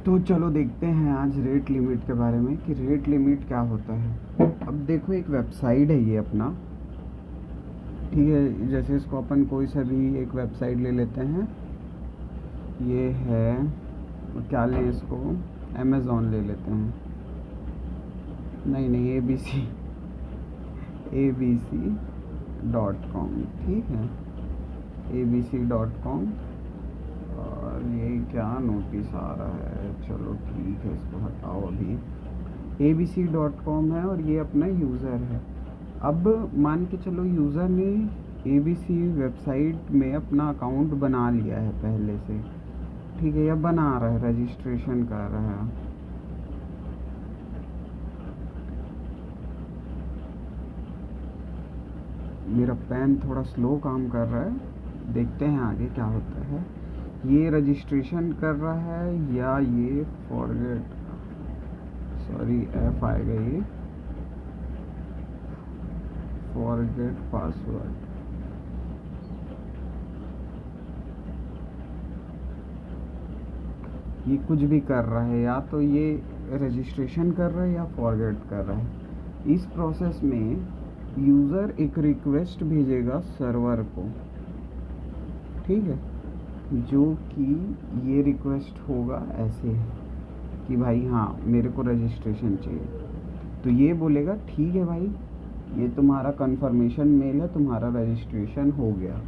तो चलो देखते हैं आज रेट लिमिट के बारे में कि रेट लिमिट क्या होता है। अब देखो, एक वेबसाइट है ये अपना, ठीक है। जैसे इसको अपन कोई सा भी एक वेबसाइट ले लेते हैं। ये है, क्या लें इसको, अमेज़ॉन ले लेते हैं। नहीं, ABC.com, ठीक है, ABC.com। और ये क्या नोटिस आ रहा है, चलो ठीक है, इसको हटाओ अभी। ABC.com है और ये अपना यूज़र है। अब मान के चलो यूज़र ने ABC वेबसाइट में अपना अकाउंट बना लिया है पहले से, ठीक है, या बना रहा है, रजिस्ट्रेशन कर रहा है। मेरा पेन थोड़ा स्लो काम कर रहा है, देखते हैं आगे क्या होता है। ये रजिस्ट्रेशन कर रहा है या ये फॉरगेट, सॉरी एफ आएगा, ये फॉरगेट पासवर्ड। ये कुछ भी कर रहा है, या तो ये रजिस्ट्रेशन कर रहा है या फॉरगेट कर रहा है। इस प्रोसेस में यूज़र एक रिक्वेस्ट भेजेगा सर्वर को, ठीक है, जो कि ये रिक्वेस्ट होगा ऐसे कि भाई हाँ मेरे को रजिस्ट्रेशन चाहिए। तो ये बोलेगा ठीक है भाई, ये तुम्हारा कंफर्मेशन मेल है, तुम्हारा रजिस्ट्रेशन हो गया।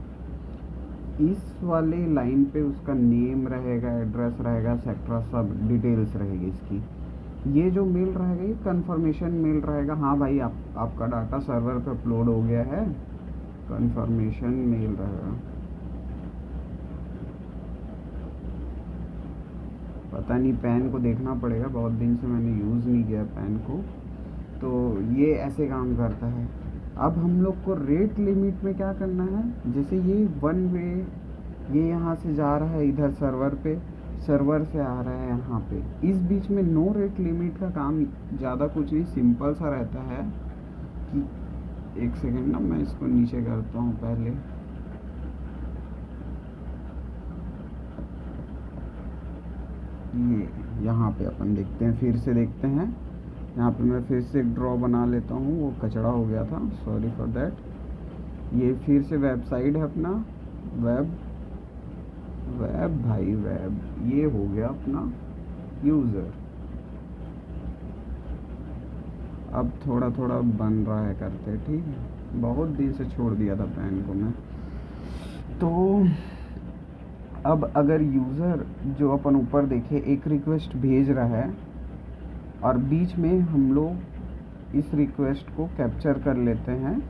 इस वाले लाइन पे उसका नेम रहेगा, एड्रेस रहेगा, सेक्ट्रा, सब डिटेल्स रहेगी इसकी। ये जो मेल रहेगा ये कंफर्मेशन मेल रहेगा, हाँ भाई आपका डाटा सर्वर पे अपलोड हो गया है, कंफर्मेशन मेल रहेगा। पता नहीं, पेन को देखना पड़ेगा, बहुत दिन से मैंने यूज़ नहीं किया पेन को। तो ये ऐसे काम करता है। अब हम लोग को रेट लिमिट में क्या करना है, जैसे ये वन वे, ये यहाँ से जा रहा है इधर सर्वर पे, सर्वर से आ रहा है यहाँ पे, इस बीच में नो रेट लिमिट का काम ज़्यादा कुछ नहीं, सिंपल सा रहता है कि एक सेकेंड ना, मैं इसको नीचे करता हूँ पहले। ये यहाँ पे अपन देखते हैं, फिर से देखते हैं। यहाँ पे मैं फिर से एक ड्रॉ बना लेता हूँ, वो कचड़ा हो गया था, सॉरी फॉर दैट। ये फिर से वेबसाइट है अपना, वेब भाई वेब, ये हो गया अपना यूज़र। अब थोड़ा थोड़ा बन रहा है करते, ठीक है, बहुत दिन से छोड़ दिया था पेन को मैं। तो अब अगर यूज़र जो अपन ऊपर देखे एक रिक्वेस्ट भेज रहा है और बीच में हम लोग इस रिक्वेस्ट को कैप्चर कर लेते हैं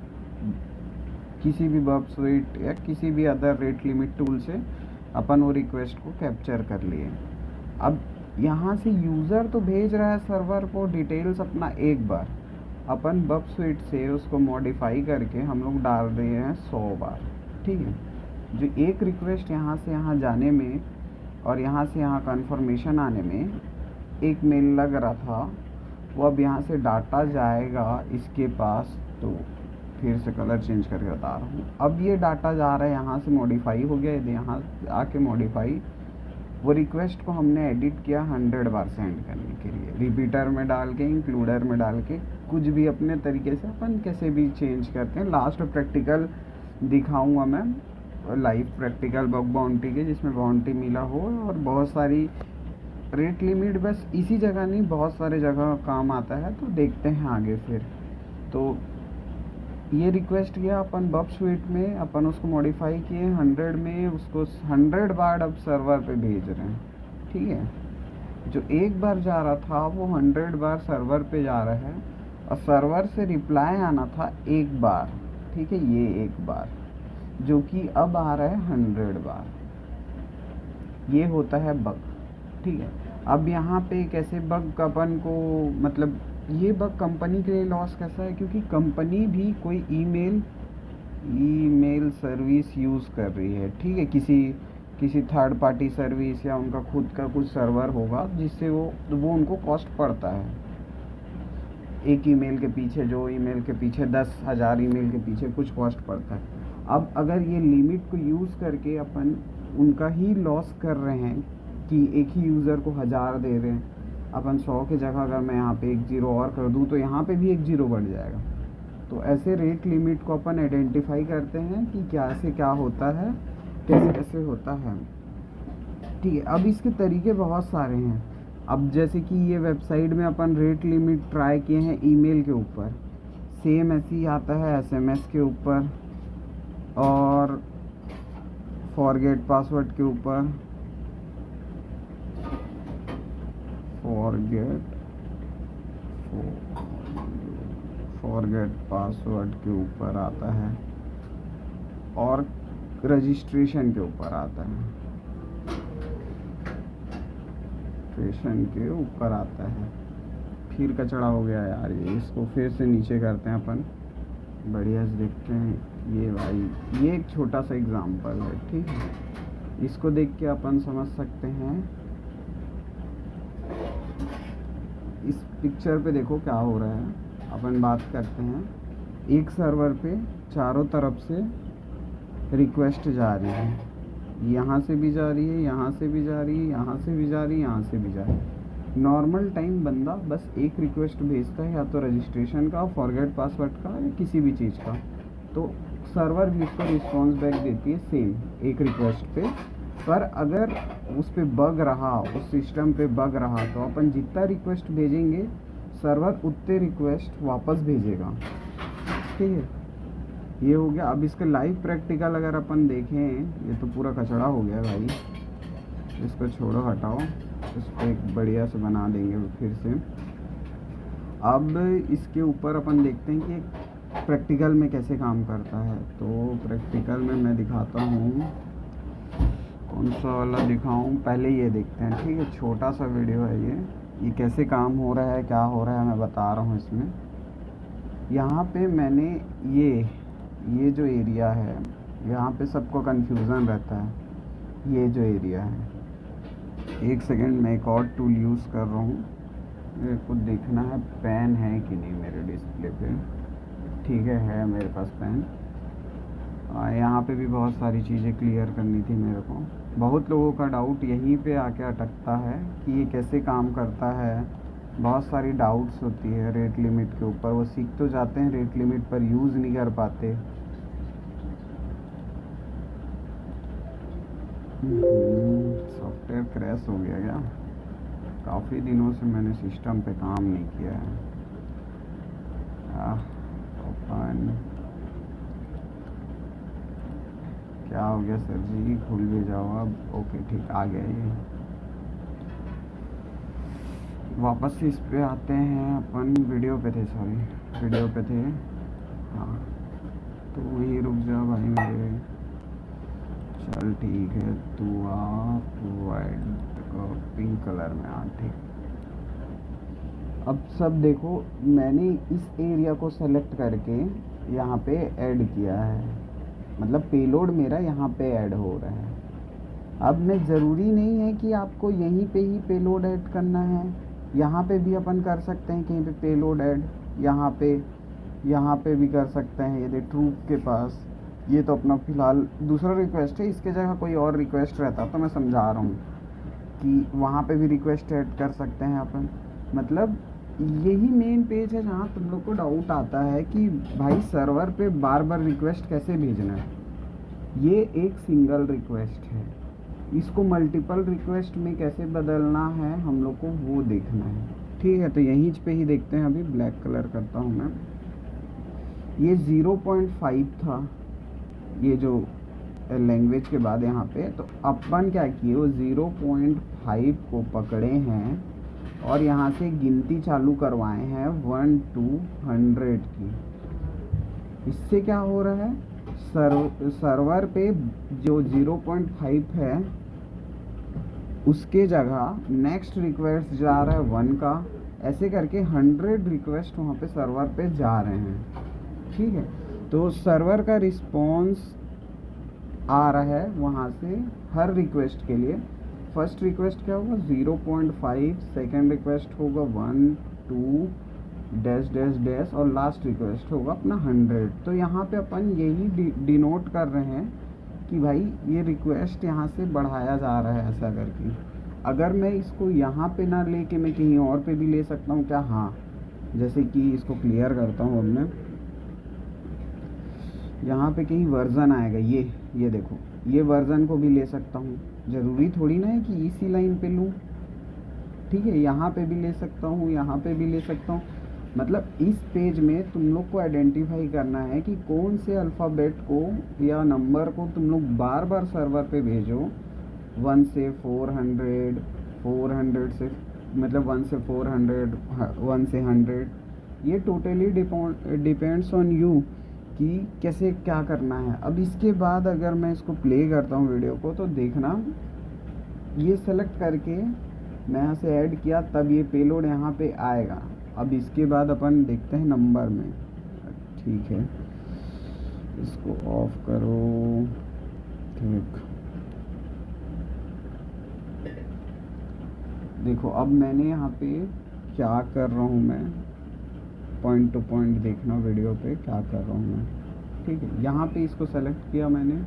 किसी भी बर्बस्वीट या किसी भी अदर रेट लिमिट टूल से, अपन वो रिक्वेस्ट को कैप्चर कर लिए। अब यहाँ से यूज़र तो भेज रहा है सर्वर को डिटेल्स अपना, एक बार अपन बर्बस्वीट से उसको मॉडिफाई करके हम लोग डाल रहे हैं 100 बार, ठीक है। जो एक रिक्वेस्ट यहाँ से यहाँ जाने में और यहाँ से यहाँ कन्फर्मेशन आने में एक मेल लग रहा था, वो अब यहाँ से डाटा जाएगा इसके पास। तो फिर से कलर चेंज करके बता रहा हूँ, अब ये डाटा जा रहा है यहाँ से, मॉडिफाई हो गया, यदि यहाँ आके मॉडिफाई, वो रिक्वेस्ट को हमने एडिट किया 100 बार सेंड करने के लिए, रिपीटर में डाल के, इंक्लूडर में डाल के, कुछ भी अपने तरीके से अपन कैसे भी चेंज करते हैं। लास्ट में प्रैक्टिकल दिखाऊंगा मैं, लाइव प्रैक्टिकल बग बाउंटी के, जिसमें बाउंटी मिला हो, और बहुत सारी रेट लिमिट बस इसी जगह नहीं, बहुत सारे जगह काम आता है। तो देखते हैं आगे फिर। तो ये रिक्वेस्ट किया अपन बर्बस्वीट में, अपन उसको मॉडिफाई किए 100 में, उसको 100 बार अब सर्वर पे भेज रहे हैं, ठीक है। जो एक बार जा रहा था वो 100 बार सर्वर पे जा रहा है, और सर्वर से रिप्लाई आना था एक बार, ठीक है, ये एक बार, जो कि अब आ रहा है 100 बार। ये होता है बग, ठीक है। अब यहाँ पे कैसे बग अपन को, मतलब ये बग कंपनी के लिए लॉस कैसा है, क्योंकि कंपनी भी कोई ईमेल सर्विस यूज़ कर रही है, ठीक है, किसी थर्ड पार्टी सर्विस या उनका खुद का कुछ सर्वर होगा, जिससे वो उनको कॉस्ट पड़ता है एक ईमेल के पीछे, जो ईमेल के पीछे 10,000 ईमेल के पीछे कुछ कॉस्ट पड़ता है। अब अगर ये लिमिट को यूज़ करके अपन उनका ही लॉस कर रहे हैं, कि एक ही यूज़र को 1000 दे रहे हैं, अपन 100 की जगह अगर मैं यहाँ पे 1 ज़ीरो और कर दूँ तो यहाँ पे भी 1 ज़ीरो बढ़ जाएगा। तो ऐसे रेट लिमिट को अपन आइडेंटिफाई करते हैं कि क्या से क्या होता है, कैसे कैसे होता है। ठीक है, अब इसके तरीके बहुत सारे हैं। अब जैसे कि ये वेबसाइट में अपन रेट लिमिट ट्राई किए हैं ईमेल के ऊपर, सेम ऐसे ही आता है एसएमएस के ऊपर और फॉरगेट पासवर्ड के ऊपर, फॉरगेट पासवर्ड के ऊपर आता है और रजिस्ट्रेशन के ऊपर आता है, रजिस्ट्रेशन के ऊपर आता है। फिर कचड़ा हो गया यार ये, इसको फिर से नीचे करते हैं अपन, बढ़िया से देखते हैं। ये भाई ये एक छोटा सा एग्जांपल है, ठीक है, इसको देख के अपन समझ सकते हैं। इस पिक्चर पे देखो क्या हो रहा है। अपन बात करते हैं, एक सर्वर पे चारों तरफ से रिक्वेस्ट जा रही है, यहाँ से भी जा रही है, यहाँ से भी जा रही है, यहाँ से भी जा रही है, यहाँ से भी जा रही है। नॉर्मल टाइम बंदा बस एक रिक्वेस्ट भेजता है, या तो रजिस्ट्रेशन का, फॉरगेट पासवर्ड का, या किसी भी चीज़ का, तो सर्वर भी उसको रिस्पॉन्स बैक देती है सेम एक रिक्वेस्ट पे। पर अगर उस पे बग रहा, उस सिस्टम पे बग रहा, तो अपन जितना रिक्वेस्ट भेजेंगे सर्वर उतने रिक्वेस्ट वापस भेजेगा, ठीक है। ये हो गया। अब इसका लाइव प्रैक्टिकल अगर अपन देखें, ये तो पूरा कचड़ा हो गया भाई, इसको छोड़ो, हटाओ, इसको एक बढ़िया से बना देंगे फिर से। अब इसके ऊपर अपन देखते हैं कि प्रैक्टिकल में कैसे काम करता है। तो प्रैक्टिकल में मैं दिखाता हूँ, कौन सा वाला दिखाऊँ, पहले ये देखते हैं, ठीक है। छोटा सा वीडियो है ये कैसे काम हो रहा है, क्या हो रहा है, मैं बता रहा हूँ इसमें। यहाँ पे मैंने ये जो एरिया है, यहाँ पे सबको कन्फ्यूज़न रहता है। ये जो एरिया है, एक सेकेंड, मैं एक और टूल यूज़ कर रहा हूँ, मेरे को देखना है पेन है कि नहीं मेरे डिस्प्ले पे। ठीक है मेरे पास पेन। यहाँ पे भी बहुत सारी चीज़ें क्लियर करनी थी मेरे को। बहुत लोगों का डाउट यहीं पे आके अटकता है कि ये कैसे काम करता है। बहुत सारी डाउट्स होती है रेट लिमिट के ऊपर, वो सीख तो जाते हैं, रेट लिमिट पर यूज़ नहीं कर पाते। सॉफ्टवेयर क्रैश हो गया क्या? काफ़ी दिनों से मैंने सिस्टम पे काम नहीं किया है। ओपन, क्या हो गया सर जी? खुल भी जाओ अब। ओके ठीक, आ गया ये। वापस से इस पे आते हैं अपन, वीडियो पे थे, सॉरी वीडियो पे थे। हाँ तो वहीं रुक जा भाई मेरे, चल ठीक है, तू आ, तू वाइट पिंक कलर में आ, ठीक। अब सब देखो, मैंने इस एरिया को सेलेक्ट करके यहाँ पे ऐड किया है, मतलब पेलोड मेरा यहाँ पे ऐड हो रहा है। अब मैं ज़रूरी नहीं है कि आपको यहीं पे ही पेलोड ऐड करना है, यहाँ पे भी अपन कर सकते हैं कहीं पे पेलोड ऐड, यहाँ पे भी कर सकते हैं। ये ट्रूप के पास, ये तो अपना फ़िलहाल दूसरा रिक्वेस्ट है, इसके जगह कोई और रिक्वेस्ट रहता तो मैं समझा रहा हूँ कि वहाँ पे भी रिक्वेस्ट ऐड कर सकते हैं अपन। मतलब यही मेन पेज है जहाँ तुम लोग को डाउट आता है कि भाई सर्वर पे बार बार रिक्वेस्ट कैसे भेजना है। ये एक सिंगल रिक्वेस्ट है, इसको मल्टीपल रिक्वेस्ट में कैसे बदलना है हम लोग को वो देखना है, ठीक है। तो यहीं पे ही देखते हैं, अभी ब्लैक कलर करता हूँ मैं। ये 0.5 था, ये जो लैंग्वेज के बाद यहाँ पे, तो अपन क्या किए, वो 0.5 को पकड़े हैं और यहाँ से गिनती चालू करवाए हैं 1 to 100 की। इससे क्या हो रहा है, सर्वर पे जो 0.5 है उसके जगह नेक्स्ट रिक्वेस्ट जा रहा है 1 का, ऐसे करके 100 रिक्वेस्ट वहाँ पे सर्वर पे जा रहे हैं, ठीक है। तो सर्वर का रिस्पॉन्स आ रहा है वहाँ से हर रिक्वेस्ट के लिए। फर्स्ट रिक्वेस्ट क्या होगा 0.5, सेकेंड रिक्वेस्ट होगा 1, 2 डैश डैश डैश, और लास्ट रिक्वेस्ट होगा अपना 100। तो यहाँ पे अपन यही डिनोट कर रहे हैं कि भाई ये रिक्वेस्ट यहाँ से बढ़ाया जा रहा है ऐसा करके, अगर मैं इसको यहाँ पे ना लेके मैं कहीं और पे भी ले सकता हूँ क्या? हाँ, जैसे कि इसको क्लियर करता हूँ अब मैं। यहाँ पे कहीं वर्ज़न आएगा, ये देखो, ये वर्ज़न को भी ले सकता हूँ। ज़रूरी थोड़ी ना है कि इसी लाइन पे लूँ, ठीक है। यहाँ पे भी ले सकता हूँ, यहाँ पे भी ले सकता हूँ। मतलब इस पेज में तुम लोग को आइडेंटिफाई करना है कि कौन से अल्फ़ाबेट को या नंबर को तुम लोग बार बार सर्वर पे भेजो। 1 से 400, 400 से, मतलब 1 से 400, 1 से 100, ये टोटली डिपेंड्स ऑन यू कि कैसे क्या करना है। अब इसके बाद अगर मैं इसको प्ले करता हूँ वीडियो को, तो देखना, ये सेलेक्ट करके मैं यहाँ से ऐड किया, तब ये पेलोड यहाँ पे आएगा। अब इसके बाद अपन देखते हैं नंबर में, ठीक है। इसको ऑफ करो, ठीक। देखो अब मैंने यहाँ पे क्या कर रहा हूँ, मैं पॉइंट टू पॉइंट देखना वीडियो पे क्या कर रहा हूँ मैं, ठीक है। यहाँ पे इसको सेलेक्ट किया मैंने,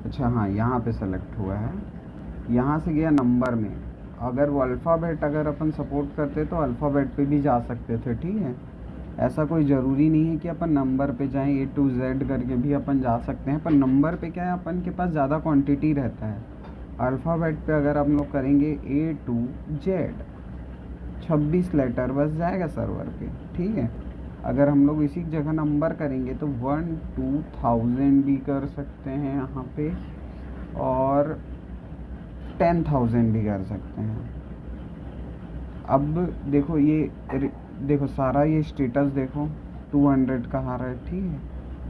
अच्छा हाँ, यहाँ पे सेलेक्ट हुआ है। यहाँ से गया नंबर में। अगर वो अल्फ़ाबेट अगर अपन सपोर्ट करते तो अल्फ़ाबेट पे भी जा सकते थे, ठीक है। ऐसा कोई ज़रूरी नहीं है कि अपन नंबर पे जाएं, A to Z करके भी अपन जा सकते हैं। पर नंबर पे क्या है, अपन के पास ज़्यादा क्वांटिटी रहता है। अल्फ़ाबेट पे अगर हम लोग करेंगे A to Z, 26 लेटर बस जाएगा सर्वर पे, ठीक है। अगर हम लोग इसी जगह नंबर करेंगे तो 1 to 1000 भी कर सकते हैं यहाँ पे, और 10,000 भी कर सकते हैं। अब देखो ये देखो सारा ये स्टेटस देखो 200 का आ रहा है, ठीक है।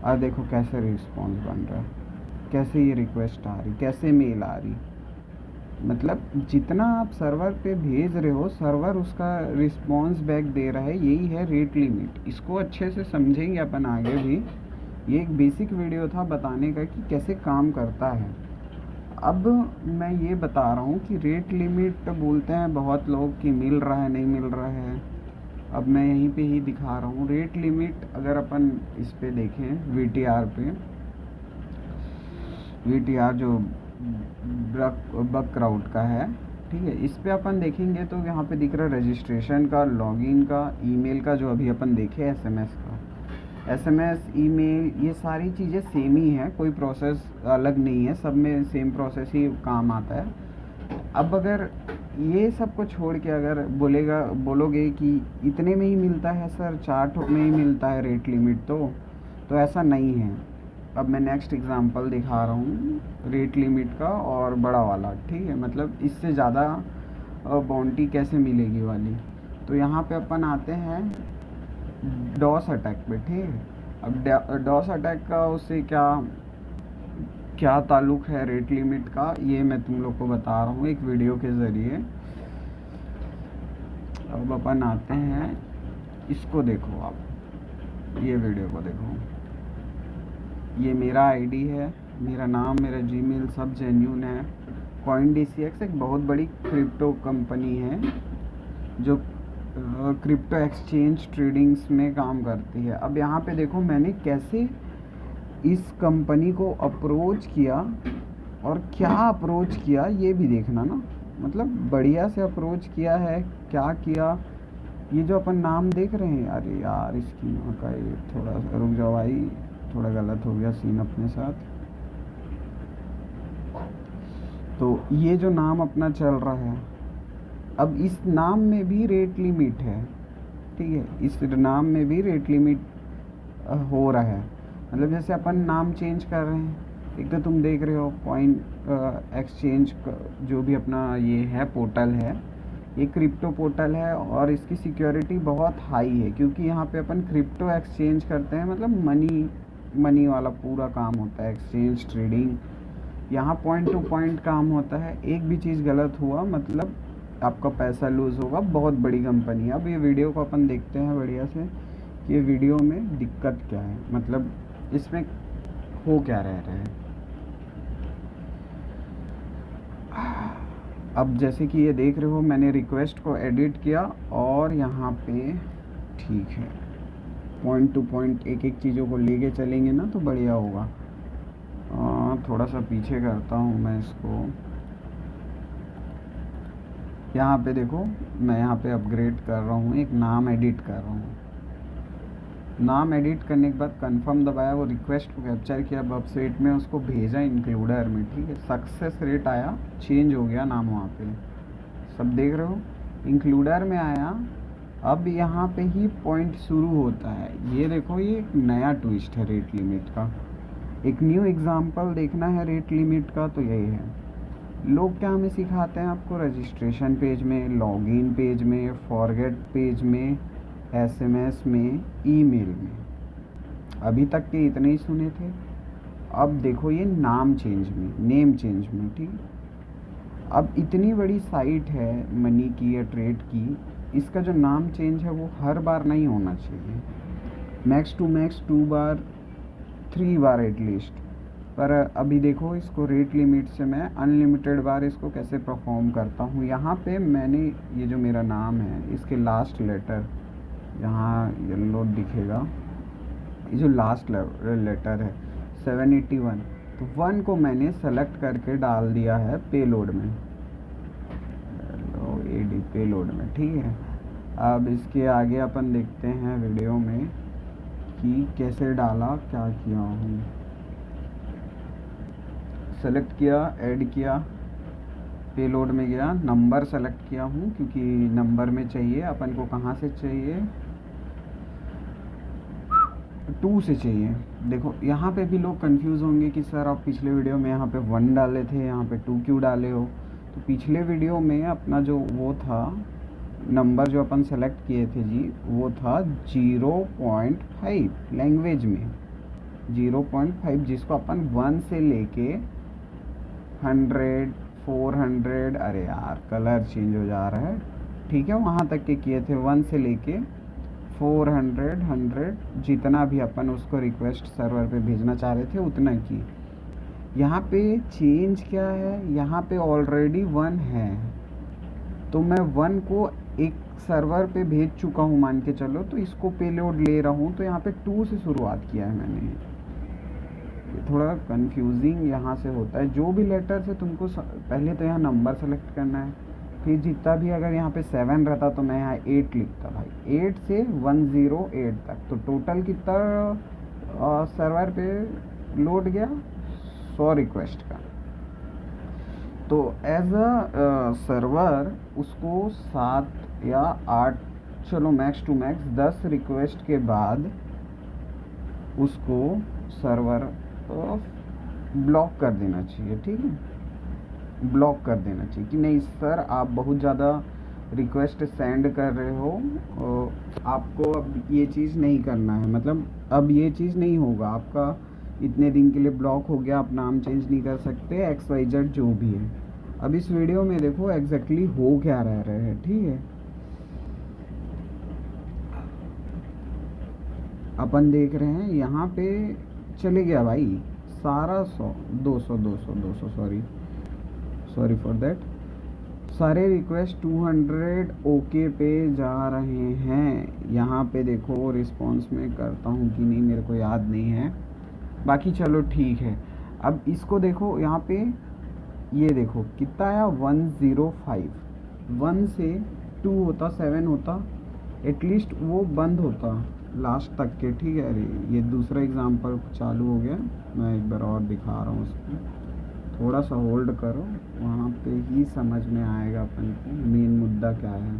और देखो कैसे रिस्पॉन्स बन रहा है, कैसे ये रिक्वेस्ट आ रही, कैसे मेल आ रही। मतलब जितना आप सर्वर पे भेज रहे हो, सर्वर उसका रिस्पॉन्स बैक दे रहा है। यही है रेट लिमिट। इसको अच्छे से समझेंगे अपन आगे भी। ये एक बेसिक वीडियो था बताने का कि कैसे काम करता है। अब मैं ये बता रहा हूँ कि रेट लिमिट बोलते हैं बहुत लोग कि मिल रहा है, नहीं मिल रहा है। अब मैं यहीं पे ही दिखा रहा हूँ रेट लिमिट। अगर अपन इस पे देखें VTR पे, VTR जो बकक्राउड का है, ठीक है। इस पे अपन देखेंगे तो यहाँ पे दिख रहा है रजिस्ट्रेशन का, लॉगिन का, ईमेल का, जो अभी अपन देखे SMS का। SMS, ईमेल, ये सारी चीज़ें सेम ही है, कोई प्रोसेस अलग नहीं है, सब में सेम प्रोसेस ही काम आता है। अब अगर ये सब को छोड़ के अगर बोलोगे कि इतने में ही मिलता है सर, चार्ट में ही मिलता है रेट लिमिट, तो ऐसा नहीं है। अब मैं नेक्स्ट एग्जांपल दिखा रहा हूँ रेट लिमिट का, और बड़ा वाला, ठीक है। मतलब इससे ज़्यादा बाउंटी कैसे मिलेगी वाली। तो यहाँ पे अपन आते हैं डॉस अटैक पे, ठीक है। अब डॉस अटैक का उससे क्या ताल्लुक़ है रेट लिमिट का, ये मैं तुम लोग को बता रहा हूँ एक वीडियो के ज़रिए। अब अपन आते हैं, इसको देखो आप, ये वीडियो को देखो। ये मेरा आईडी है, मेरा नाम, मेरा जीमेल सब जेन्यून है। CoinDCX एक बहुत बड़ी क्रिप्टो कंपनी है जो क्रिप्टो एक्सचेंज ट्रेडिंग्स में काम करती है। अब यहाँ पे देखो मैंने कैसे इस कंपनी को अप्रोच किया, और क्या अप्रोच किया ये भी देखना ना। मतलब बढ़िया से अप्रोच किया है, क्या किया। ये जो अपन नाम देख रहे हैं, अरे यार इसकी माँ का, ये थोड़ा रुक जाओ भाई, थोड़ा गलत हो गया सीन अपने साथ। तो ये जो नाम अपना चल रहा है, अब इस नाम में भी रेट लिमिट है, ठीक है। इस नाम में भी रेट लिमिट हो रहा है। मतलब जैसे अपन नाम चेंज कर रहे हैं, एक तो तुम देख रहे हो कॉइन एक्सचेंज जो भी अपना ये है पोर्टल है, ये क्रिप्टो पोर्टल है, और इसकी सिक्योरिटी बहुत हाई है, क्योंकि यहाँ पे अपन क्रिप्टो एक्सचेंज करते हैं। मतलब मनी वाला पूरा काम होता है, एक्सचेंज ट्रेडिंग। यहाँ पॉइंट टू पॉइंट काम होता है। एक भी चीज़ गलत हुआ मतलब आपका पैसा लूज़ होगा। बहुत बड़ी कंपनी है। अब ये वीडियो को अपन देखते हैं बढ़िया से कि ये वीडियो में दिक्कत क्या है, मतलब इसमें हो क्या रह रहा है। अब जैसे कि ये देख रहे हो, मैंने रिक्वेस्ट को एडिट किया और यहाँ पे, ठीक है, पॉइंट टू पॉइंट एक एक चीज़ों को लेके चलेंगे ना तो बढ़िया होगा। थोड़ा सा पीछे करता हूँ मैं इसको। यहाँ पे देखो, मैं यहाँ पे अपग्रेड कर रहा हूँ, एक नाम एडिट कर रहा हूँ। नाम एडिट करने के बाद कंफर्म दबाया, वो रिक्वेस्ट को कैप्चर किया, वेबसाइट में उसको भेजा इंक्लूडर में, ठीक है। सक्सेस रेट आया, चेंज हो गया नाम वहाँ पे, सब देख रहे हो, इंक्लूडर में आया। अब यहाँ पे ही पॉइंट शुरू होता है। ये देखो, ये एक नया ट्विस्ट है रेट लिमिट का। एक न्यू एग्जांपल देखना है रेट लिमिट का तो यही है। लोग क्या हमें सिखाते हैं आपको, रजिस्ट्रेशन पेज में, लॉगिन पेज में, फॉरगेट पेज में, एसएमएस में, ईमेल में, अभी तक के इतने ही सुने थे। अब देखो ये नाम चेंज में, नेम चेंज में, ठीक। अब इतनी बड़ी साइट है मनी की या ट्रेड की, इसका जो नाम चेंज है वो हर बार नहीं होना चाहिए। मैक्स टू मैक्स 2 बार 3 बार एटलीस्ट। पर अभी देखो, इसको रेट लिमिट से मैं अनलिमिटेड बार इसको कैसे परफॉर्म करता हूँ। यहाँ पे मैंने ये जो मेरा नाम है, इसके लास्ट लेटर यहाँ येलो दिखेगा, ये जो लास्ट लेटर है 781, तो 1 को मैंने सेलेक्ट करके डाल दिया है पेलोड में, एडी पेलोड में, ठीक है। अब इसके आगे अपन देखते हैं वीडियो में कि कैसे डाला, क्या किया हूँ। सेलेक्ट किया, ऐड किया, पेलोड में गया, नंबर सेलेक्ट किया हूँ क्योंकि नंबर में चाहिए अपन को, कहाँ से चाहिए, 2 से चाहिए। देखो यहाँ पे भी लोग कंफ्यूज होंगे कि सर आप पिछले वीडियो में यहाँ पे 1 डाले थे, यहाँ पे 2 क्यों डाले हो। तो पिछले वीडियो में अपना जो वो था नंबर जो अपन सेलेक्ट किए थे जी, वो था 0.5 लैंग्वेज में, 0.5, जिसको अपन 1 से लेके 100 400, अरे यार कलर चेंज हो जा रहा है, ठीक है, वहाँ तक के किए थे, 1 से लेके 400 100, जितना भी अपन उसको रिक्वेस्ट सर्वर पे भेजना चाह रहे थे उतना की। यहाँ पे चेंज क्या है, यहाँ पे ऑलरेडी 1 है, तो मैं 1 को एक सर्वर पे भेज चुका हूँ मान के चलो, तो इसको पेलोड ले रहा हूँ, तो यहाँ पे 2 से शुरुआत किया है मैंने। ये थोड़ा कंफ्यूजिंग यहाँ से होता है। जो भी लेटर से तुमको पहले तो यहाँ नंबर सेलेक्ट करना है, फिर जितना भी, अगर यहाँ पे 7 रहता तो मैं यहाँ 8 लिखता भाई, 8 से 108 तक, तो टोटल कितना सर्वर पे लोड गया, 100 रिक्वेस्ट का। तो एज अ सर्वर उसको 7 या 8, चलो मैक्स टू मैक्स 10 रिक्वेस्ट के बाद उसको सर्वर ब्लॉक कर देना चाहिए, ठीक है, ब्लॉक कर देना चाहिए कि नहीं सर आप बहुत ज़्यादा रिक्वेस्ट सेंड कर रहे हो, आपको अब ये चीज़ नहीं करना है, मतलब अब ये चीज़ नहीं होगा, आपका इतने दिन के लिए ब्लॉक हो गया, आप नाम चेंज नहीं कर सकते, XYZ जो भी है। अब इस वीडियो में देखो एग्जैक्टली हो क्या रह रहे हैं, ठीक है। अपन देख रहे हैं यहाँ पे चले गया भाई सारा 100 200 200 200, सॉरी फॉर दैट, सारे रिक्वेस्ट 200 ओके पे जा रहे हैं। यहाँ पे देखो रिस्पॉन्स में करता हूँ कि नहीं मेरे को याद नहीं है, बाकी चलो ठीक है। अब इसको देखो यहाँ पे, ये देखो कितना आया 105, 1 से 2 होता 7 होता, एटलीस्ट वो बंद होता लास्ट तक के, ठीक है। अरे ये दूसरा एग्जांपल चालू हो गया, मैं एक बार और दिखा रहा हूँ उसको, थोड़ा सा होल्ड करो, वहाँ पे ही समझ में आएगा अपन को मेन मुद्दा क्या है।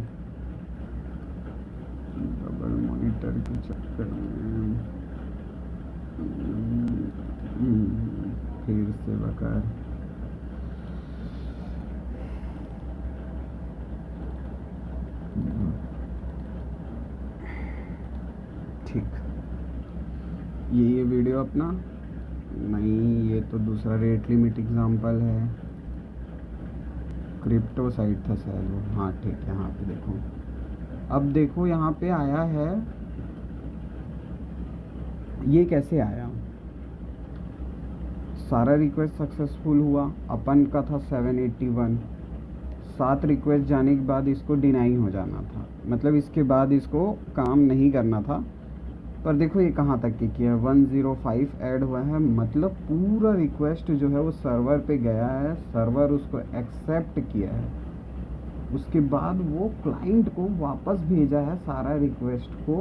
डबल मॉनिटर के चक्कर में फिर से बकर ठीक। ये वीडियो अपना नहीं, ये तो दूसरा रेट लिमिट एग्जांपल है, क्रिप्टो साइट था शायद वो, हाँ ठीक है। यहाँ पे देखो, अब देखो यहाँ पे आया है, ये कैसे आया, सारा रिक्वेस्ट सक्सेसफुल हुआ, अपन का था 781, 7 रिक्वेस्ट जाने के बाद इसको डिनाई हो जाना था, मतलब इसके बाद इसको काम नहीं करना था, पर देखो ये कहाँ तक के किया है, 105 ऐड हुआ है, मतलब पूरा रिक्वेस्ट जो है वो सर्वर पे गया है, सर्वर उसको एक्सेप्ट किया है, उसके बाद वो क्लाइंट को वापस भेजा है सारा रिक्वेस्ट को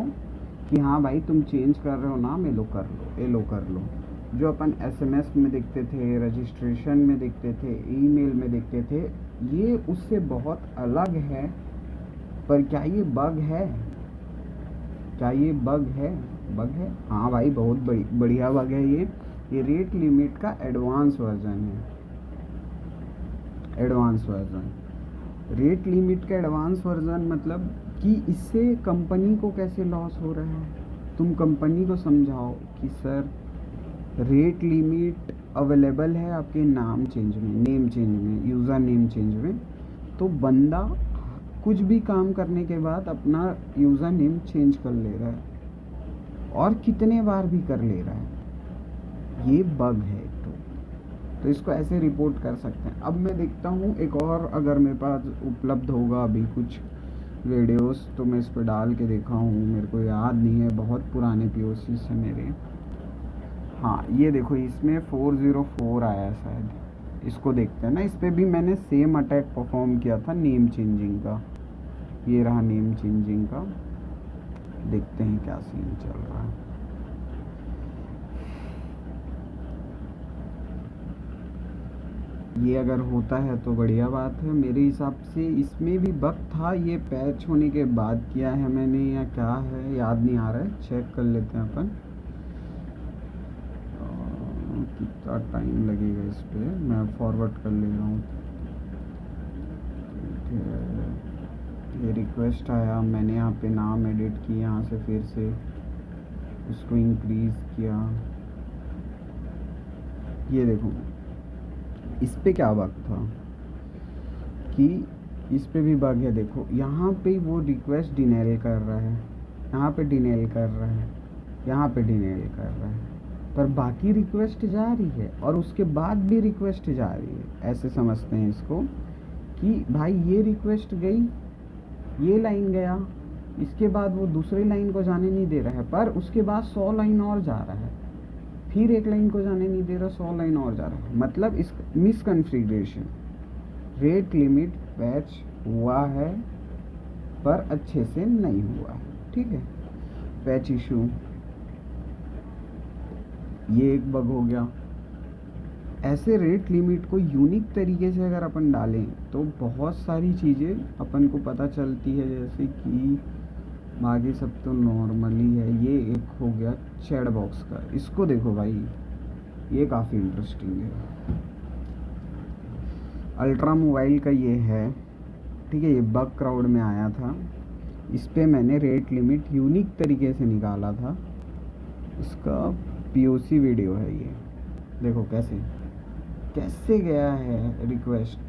कि हाँ भाई तुम चेंज कर रहे हो नाम, ये लो कर लो, ये लो कर लो। जो अपन एसएमएस में देखते थे, रजिस्ट्रेशन में देखते थे, ईमेल में देखते थे, ये उससे बहुत अलग है। पर क्या ये बग है? क्या ये बग है? बग है, हाँ भाई बहुत बढ़िया बग है ये रेट लिमिट का एडवांस वर्जन है। एडवांस वर्जन, रेट लिमिट का एडवांस वर्जन मतलब कि इससे कंपनी को कैसे लॉस हो रहा है। तुम कंपनी को समझाओ कि सर रेट लिमिट अवेलेबल है आपके नाम चेंज में, नेम चेंज में, यूज़र नेम चेंज में, तो बंदा कुछ भी काम करने के बाद अपना यूज़र नेम चेंज कर ले रहा है और कितने बार भी कर ले रहा है। ये बग है एक तो इसको ऐसे रिपोर्ट कर सकते हैं। अब मैं देखता हूँ एक और अगर मेरे पास उपलब्ध होगा अभी कुछ वीडियोस तो मैं इस पर डाल के देखा हूँ, मेरे को याद नहीं है, बहुत पुराने पीओसीस है मेरे। हाँ ये देखो इसमें 404 आया है शायद, इसको देखते हैं ना। इस पर भी मैंने सेम अटैक परफॉर्म किया था नेम चेंजिंग का। ये रहा नेम चेंजिंग का, देखते हैं क्या सीन चल रहा है। ये अगर होता है तो बढ़िया बात है। मेरे हिसाब से इसमें भी बग था, ये पैच होने के बाद किया है मैंने या क्या है याद नहीं आ रहा है, चेक कर लेते हैं अपन। कितना टाइम लगेगा इस पर, मैं फॉरवर्ड कर ले रहा हूँ। ये रिक्वेस्ट आया, मैंने यहाँ पे नाम एडिट किया, यहाँ से फिर से उसको इंक्रीज़ किया। ये देखो इस पे क्या बग था कि इस पे भी बग है। देखो यहाँ पे वो रिक्वेस्ट डिनेल कर रहा है, यहाँ पे डिनेल कर रहा है, यहाँ पे डिनेल कर रहा है, पर बाकी रिक्वेस्ट जा रही है और उसके बाद भी रिक्वेस्ट जा रही है। ऐसे समझते हैं इसको कि भाई ये रिक्वेस्ट गई, ये लाइन गया, इसके बाद वो दूसरी लाइन को जाने नहीं दे रहा है, पर उसके बाद 100 लाइन और जा रहा है, फिर एक लाइन को जाने नहीं दे रहा, 100 लाइन और जा रहा है। मतलब इस मिसकॉन्फ़िगरेशन। रेट लिमिट पैच हुआ है पर अच्छे से नहीं हुआ है, ठीक है, पैच इशू, ये एक बग हो गया। ऐसे रेट लिमिट को यूनिक तरीके से अगर अपन डालें तो बहुत सारी चीज़ें अपन को पता चलती है, जैसे कि बाकी सब तो नॉर्मली है। ये एक हो गया चैट बॉक्स का, इसको देखो भाई, ये काफ़ी इंटरेस्टिंग है। अल्ट्रा मोबाइल का ये है, ठीक है, ये बग क्राउड में आया था। इस पे मैंने रेट लिमिट यूनिक तरीके से निकाला था, इसका पीओसी वीडियो है ये। देखो कैसे कैसे गया है रिक्वेस्ट,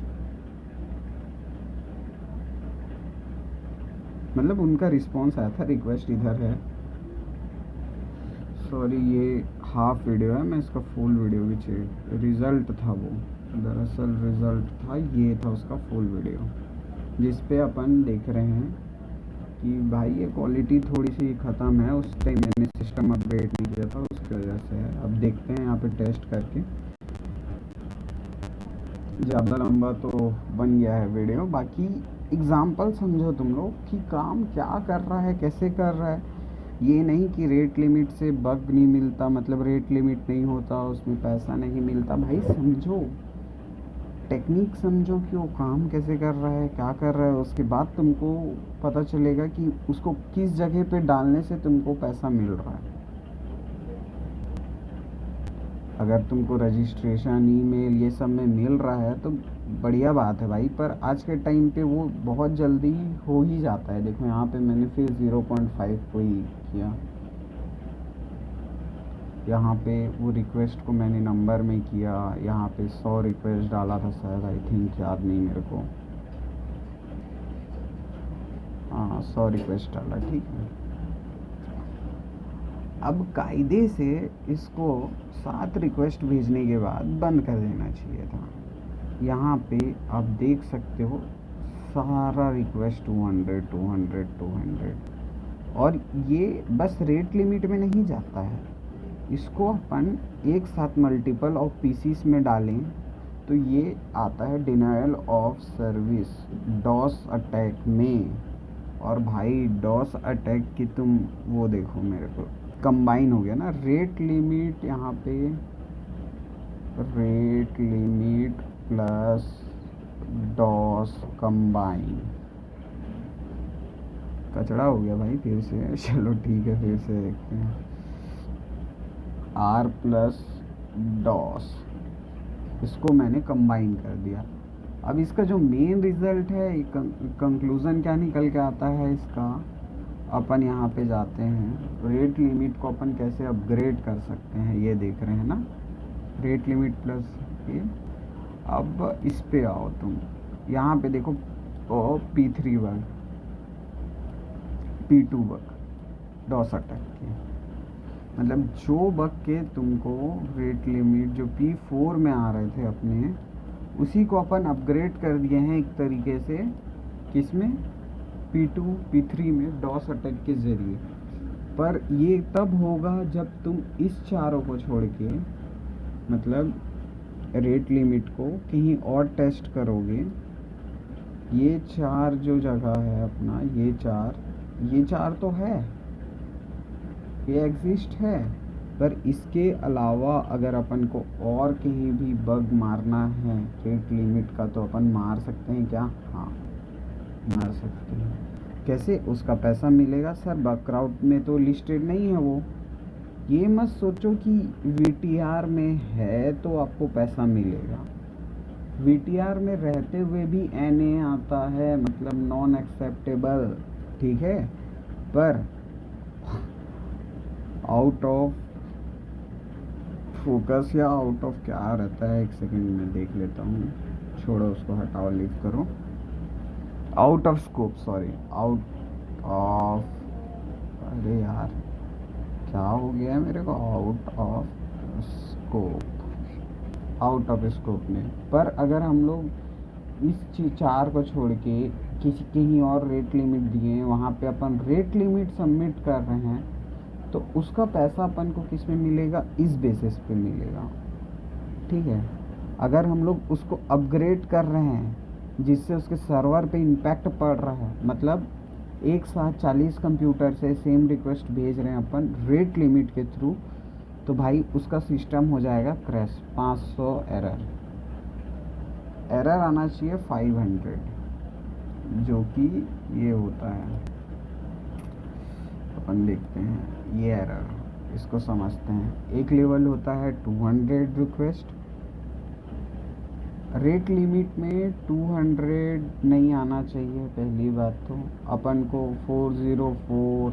मतलब उनका रिस्पॉन्स आया था, रिक्वेस्ट इधर है। सॉरी ये हाफ वीडियो है, मैं इसका फुल वीडियो भी चाहिए। रिज़ल्ट था वो, दरअसल रिज़ल्ट था, ये था उसका फुल वीडियो, जिस पे अपन देख रहे हैं कि भाई ये क्वालिटी थोड़ी सी ख़त्म है। उस टाइम मैंने सिस्टम अपडेट नहीं किया था, उसकी वजह से है। अब देखते हैं यहाँ पे टेस्ट करके। ज़्यादा लंबा तो बन गया है वीडियो, बाकी एग्ज़ाम्पल समझो तुम लोग कि काम क्या कर रहा है, कैसे कर रहा है। ये नहीं कि रेट लिमिट से बग नहीं मिलता, मतलब रेट लिमिट नहीं होता उसमें पैसा नहीं मिलता। भाई समझो, टेक्निक समझो कि वो काम कैसे कर रहा है, क्या कर रहा है, उसके बाद तुमको पता चलेगा कि उसको किस जगह पे डालने से तुमको पैसा मिल रहा है। अगर तुमको रजिस्ट्रेशन ईमेल ये सब में मिल रहा है तो बढ़िया बात है भाई, पर आज के टाइम पे वो बहुत जल्दी हो ही जाता है। देखो यहाँ पे मैंने फिर 0.5 को ही किया, यहाँ पे वो रिक्वेस्ट को मैंने नंबर में किया, यहाँ पे 100 रिक्वेस्ट डाला था शायद, आई थिंक, याद नहीं मेरे को। हाँ 100 रिक्वेस्ट डाला, ठीक है। अब कायदे से इसको 7 रिक्वेस्ट भेजने के बाद बंद कर देना चाहिए था। यहाँ पे आप देख सकते हो सारा रिक्वेस्ट 200 200 200, और ये बस रेट लिमिट में नहीं जाता है, इसको अपन एक साथ मल्टीपल ऑफ पीसीस में डालें तो ये आता है denial of service DoS attack में। और भाई डॉस अटैक की तुम वो देखो, मेरे को कंबाइन हो गया ना रेट लिमिट, यहाँ पे rate limit plus DoS combine, कचड़ा हो गया भाई फिर से। चलो ठीक है, फिर से देखते हैं। आर प्लस डॉस, इसको मैंने कंबाइन कर दिया। अब इसका जो मेन रिजल्ट है, कंक्लूज़न क्या निकल के आता है इसका, अपन यहाँ पे जाते हैं रेट लिमिट को अपन कैसे अपग्रेड कर सकते हैं, ये देख रहे हैं ना, रेट लिमिट प्लस ये। अब इस पे आओ तुम, यहाँ पे देखो P3 वर्ग, P2 वर्ग डॉस अटैक के, मतलब जो बग के तुमको रेट लिमिट जो P4 में आ रहे थे अपने, उसी को अपन अपग्रेड कर दिए हैं एक तरीके से, किसमें, P2 P3 में डॉस अटैक के ज़रिए। पर ये तब होगा जब तुम इस चारों को छोड़ के, मतलब रेट लिमिट को कहीं और टेस्ट करोगे। ये चार जो जगह है अपना, ये चार तो है, ये एग्जिस्ट है, पर इसके अलावा अगर अपन को और कहीं भी बग मारना है रेट लिमिट का, तो अपन मार सकते हैं क्या? हाँ, मार सकते हैं। कैसे? उसका पैसा मिलेगा सर, बग क्राउड में तो लिस्टेड नहीं है वो। ये मत सोचो कि VTR में है तो आपको पैसा मिलेगा, VTR में रहते हुए भी NA आता है, मतलब नॉन एक्सेप्टेबल, ठीक है। पर आउट ऑफ फोकस या आउट ऑफ क्या रहता है, एक सेकंड में देख लेता हूँ, छोड़ो उसको, हटाओ, लीव करो। Out of scope, sorry, out of, अरे यार क्या हो गया है मेरे को, out of scope, out of scope में। पर अगर हम लोग इस चार को छोड़ के किसी कहीं और रेट लिमिट दिए, वहाँ पे अपन रेट लिमिट सबमिट कर रहे हैं, तो उसका पैसा अपन को किस में मिलेगा, इस बेसिस पे मिलेगा, ठीक है। अगर हम लोग उसको अपग्रेड कर रहे हैं जिससे उसके सर्वर पे इम्पैक्ट पड़ रहा है, मतलब एक साथ 40 कंप्यूटर से सेम रिक्वेस्ट भेज रहे हैं अपन रेट लिमिट के थ्रू, तो भाई उसका सिस्टम हो जाएगा क्रैश, 500 एरर आना चाहिए 500, जो कि ये होता है। अपन देखते हैं ये एरर, इसको समझते हैं। एक लेवल होता है 200 रिक्वेस्ट, रेट लिमिट में 200 नहीं आना चाहिए, पहली बात तो अपन को 404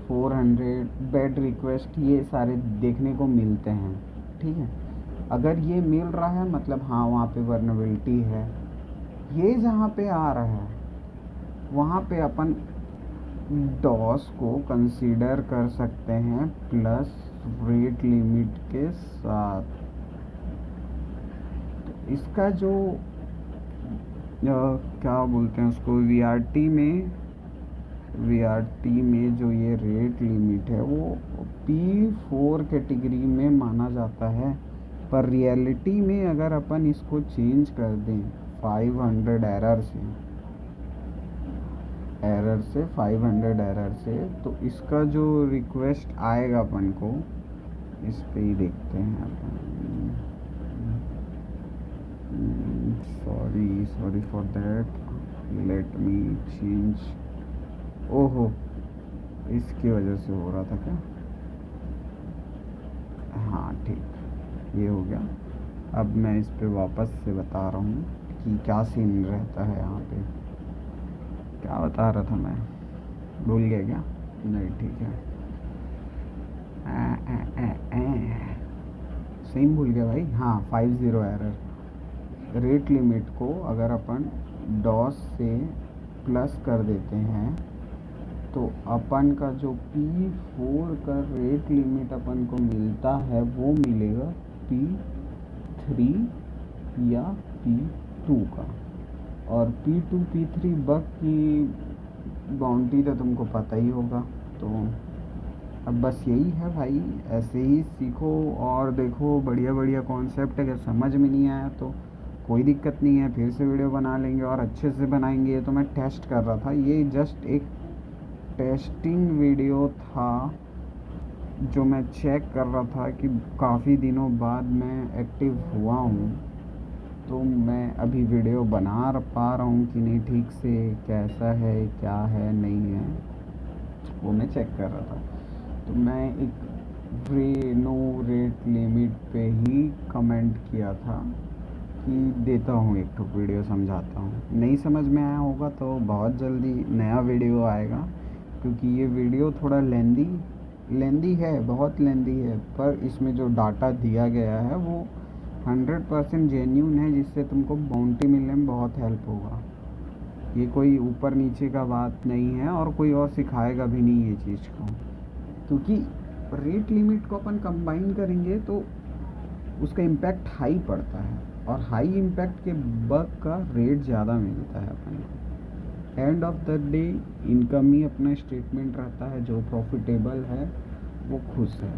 400 बेड रिक्वेस्ट ये सारे देखने को मिलते हैं, ठीक है। अगर ये मिल रहा है मतलब हाँ वहाँ पे वर्नेबिलिटी है। ये जहाँ पे आ रहा है वहाँ पे अपन डॉस को कंसीडर कर सकते हैं प्लस रेट लिमिट के साथ। तो इसका जो क्या बोलते हैं उसको, VRT में जो ये रेट लिमिट है वो P4 कैटेगरी में माना जाता है। पर रियलिटी में अगर अपन इसको चेंज कर दें 500 एरर से 500 एरर से, तो इसका जो रिक्वेस्ट आएगा अपन को, इस पे ही देखते हैं अपन। Sorry for that, let me change. ओहो, इसकी वजह से हो रहा था क्या? हाँ ठीक, ये हो गया। अब मैं इस पे वापस से बता रहा हूँ कि क्या सीन रहता है यहाँ पे। क्या बता रहा था मैं, भूल गया क्या? नहीं ठीक है, सही भूल गया भाई। हाँ 50 एरर। रेट लिमिट को अगर अपन डॉस से प्लस कर देते हैं तो अपन का जो P4 का रेट लिमिट अपन को मिलता है वो मिलेगा P3 या P2 का। और P2 P3 बग की बाउंटी तो तुमको पता ही होगा। तो अब बस यही है भाई, ऐसे ही सीखो और देखो, बढ़िया बढ़िया कॉन्सेप्ट है। अगर समझ में नहीं आया तो कोई दिक्कत नहीं है, फिर से वीडियो बना लेंगे और अच्छे से बनाएंगे। ये तो मैं टेस्ट कर रहा था, ये जस्ट एक टेस्टिंग वीडियो था जो मैं चेक कर रहा था कि काफ़ी दिनों बाद मैं एक्टिव हुआ हूँ, तो मैं अभी वीडियो बना पा रहा हूँ कि नहीं ठीक से, कैसा है क्या है नहीं है, वो मैं चेक कर रहा था। तो मैं एक नो रेट लिमिट पे ही कमेंट किया था कि देता हूँ एक ठो वीडियो, समझाता हूँ। नहीं समझ में आया होगा तो बहुत जल्दी नया वीडियो आएगा, क्योंकि ये वीडियो थोड़ा लेंदी है, बहुत लेंदी है, पर इसमें जो डाटा दिया गया है वो 100% जेन्यून है, जिससे तुमको बाउंटी मिलने में बहुत हेल्प होगा। ये कोई ऊपर नीचे का बात नहीं है और कोई और सिखाएगा भी नहीं ये चीज़ को, क्योंकि रेट लिमिट को अपन कंबाइन करेंगे तो उसका इम्पैक्ट हाई पड़ता है, और हाई इम्पैक्ट के बग का रेट ज़्यादा मिलता है अपन को। End of the day income ही अपना स्टेटमेंट रहता है, जो प्रॉफिटेबल है वो खुश है।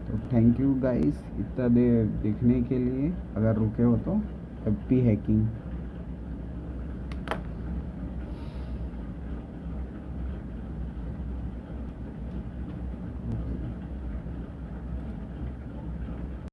तो थैंक यू गाइस इतना देर देखने के लिए। अगर रुके हो तो हैप्पी हैकिंग।